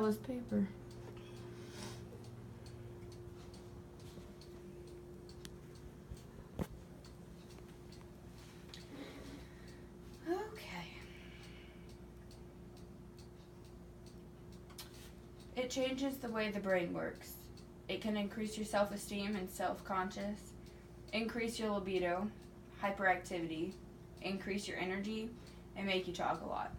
his paper. Okay. It changes the way the brain works. It can increase your self-esteem and self-conscious, increase your libido, hyperactivity, increase your energy, and make you talk a lot.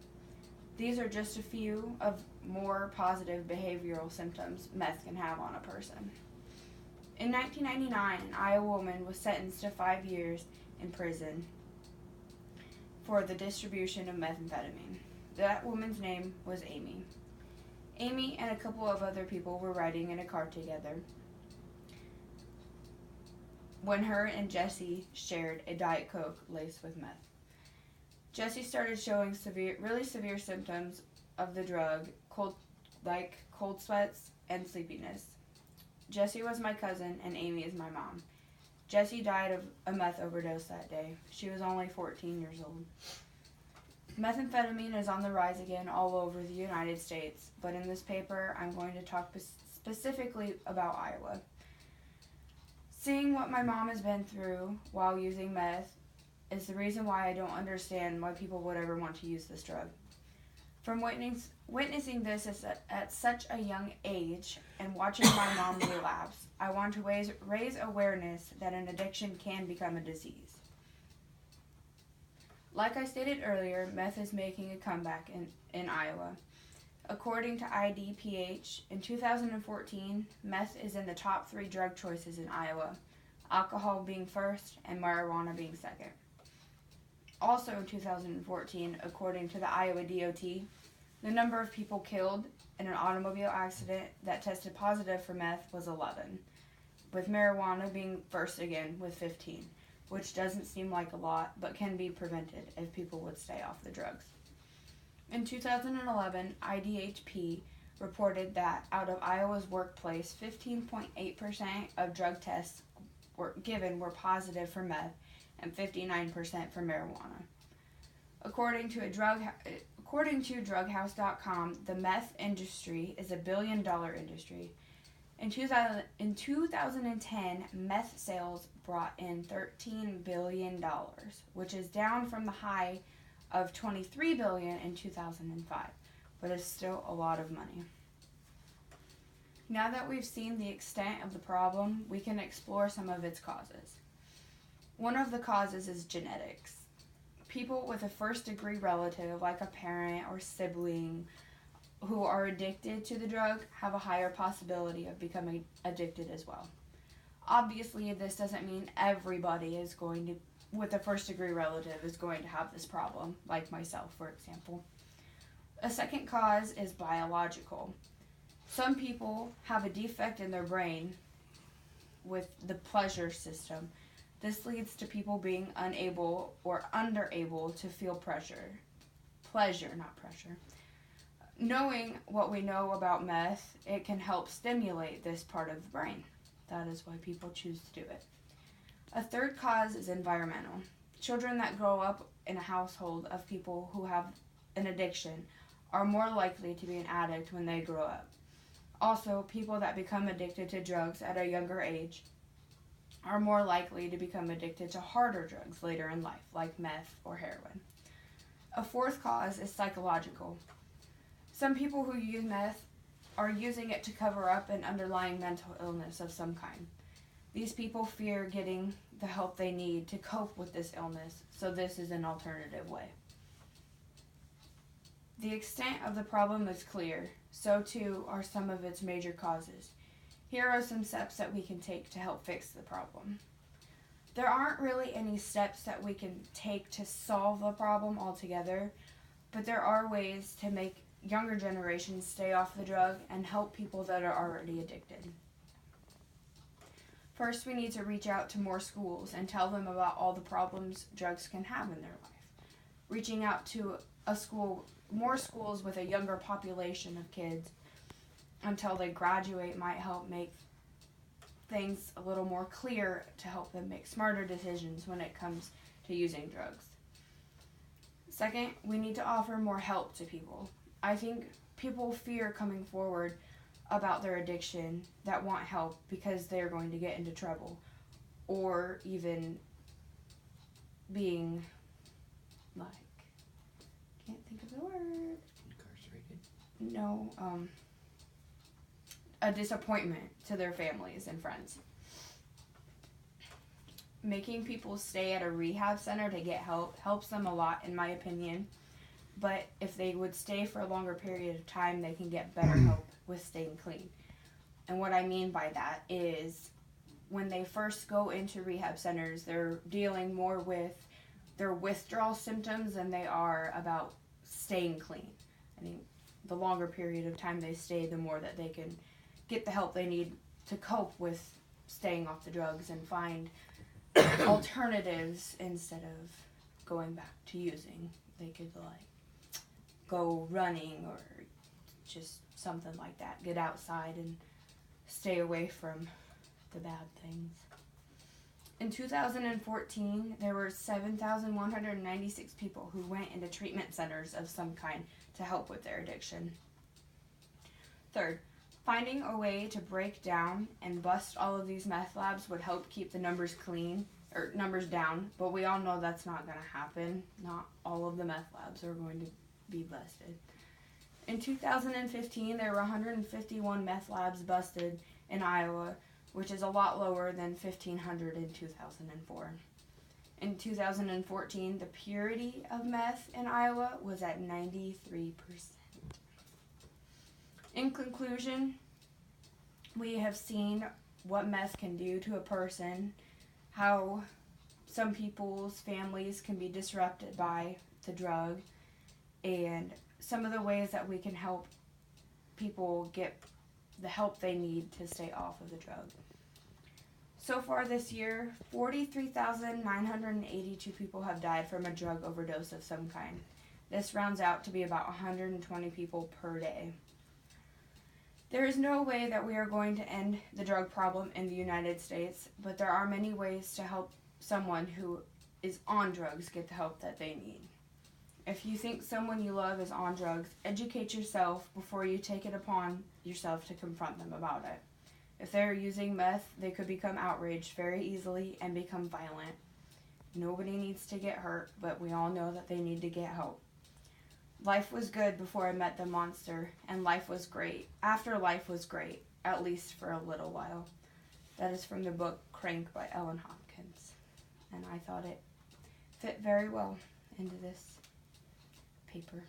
These are just a few of more positive behavioral symptoms meth can have on a person. In 1999, an Iowa woman was sentenced to 5 years in prison for the distribution of methamphetamine. That woman's name was Amy. Amy and a couple of other people were riding in a car together when her and Jesse shared a Diet Coke laced with meth. Jesse started showing really severe symptoms of the drug, like cold sweats and sleepiness. Jesse was my cousin and Amy is my mom. Jesse died of a meth overdose that day. She was only 14 years old. Methamphetamine is on the rise again all over the United States, but in this paper I'm going to talk specifically about Iowa. Seeing what my mom has been through while using meth is the reason why I don't understand why people would ever want to use this drug. From witnessing this at such a young age and watching my mom relapse, I want to raise awareness that an addiction can become a disease. Like I stated earlier, meth is making a comeback in Iowa. According to IDPH, in 2014, meth is in the top 3 drug choices in Iowa, alcohol being first and marijuana being second. Also in 2014, according to the Iowa DOT, the number of people killed in an automobile accident that tested positive for meth was 11, with marijuana being first again with 15, which doesn't seem like a lot, but can be prevented if people would stay off the drugs. In 2011, IDHP reported that out of Iowa's workplace, 15.8% of drug tests were positive for meth and 59% for marijuana. According to drughouse.com, the meth industry is a billion-dollar industry. In 2010, meth sales brought in $13 billion, which is down from the high of $23 billion in 2005, but is still a lot of money. Now that we've seen the extent of the problem, we can explore some of its causes. One of the causes is genetics. People with a first-degree relative, like a parent or sibling, who are addicted to the drug have a higher possibility of becoming addicted as well. Obviously, this doesn't mean everybody with a first-degree relative is going to have this problem, like myself, for example. A second cause is biological. Some people have a defect in their brain with the pleasure system. This leads to people being unable or underable to feel pleasure, not pressure. Knowing what we know about meth, it can help stimulate this part of the brain. That is why people choose to do it. A third cause is environmental. Children that grow up in a household of people who have an addiction are more likely to be an addict when they grow up. Also, people that become addicted to drugs at a younger age are more likely to become addicted to harder drugs later in life, like meth or heroin. A fourth cause is psychological. Some people who use meth are using it to cover up an underlying mental illness of some kind. These people fear getting the help they need to cope with this illness, so this is an alternative way. The extent of the problem is clear, so too are some of its major causes. Here are some steps that we can take to help fix the problem. There aren't really any steps that we can take to solve the problem altogether, but there are ways to make younger generations stay off the drug and help people that are already addicted. First, we need to reach out to more schools and tell them about all the problems drugs can have in their life. Reaching out to more schools with a younger population of kids until they graduate might help make things a little more clear to help them make smarter decisions when it comes to using drugs. Second, we need to offer more help to people. I think people fear coming forward about their addiction that want help because they're going to get into trouble, or even being, like, can't think of the word. Incarcerated? No, a disappointment to their families and friends. Making people stay at a rehab center to get help helps them a lot, in my opinion. But if they would stay for a longer period of time, they can get better help with staying clean. And what I mean by that is when they first go into rehab centers, they're dealing more with their withdrawal symptoms than they are about staying clean. I think the longer period of time they stay, the more that they can get the help they need to cope with staying off the drugs and find alternatives instead of going back to using. They could, like, go running or just something like that. Get outside and stay away from the bad things. In 2014, there were 7,196 people who went into treatment centers of some kind to help with their addiction. Third, finding a way to break down and bust all of these meth labs would help keep the numbers down, but we all know that's not going to happen. Not all of the meth labs are going to be busted. In 2015, there were 151 meth labs busted in Iowa, which is a lot lower than 1,500 in 2004. In 2014, the purity of meth in Iowa was at 93%. In conclusion, we have seen what meth can do to a person, how some people's families can be disrupted by the drug, and some of the ways that we can help people get the help they need to stay off of the drug. So far this year, 43,982 people have died from a drug overdose of some kind. This rounds out to be about 120 people per day. There is no way that we are going to end the drug problem in the United States, but there are many ways to help someone who is on drugs get the help that they need. If you think someone you love is on drugs, educate yourself before you take it upon yourself to confront them about it. If they're using meth, they could become outraged very easily and become violent. Nobody needs to get hurt, but we all know that they need to get help. Life was good before I met the monster, and life was great after life was great, at least for a little while. That is from the book Crank by Ellen Hopkins, and I thought it fit very well into this paper.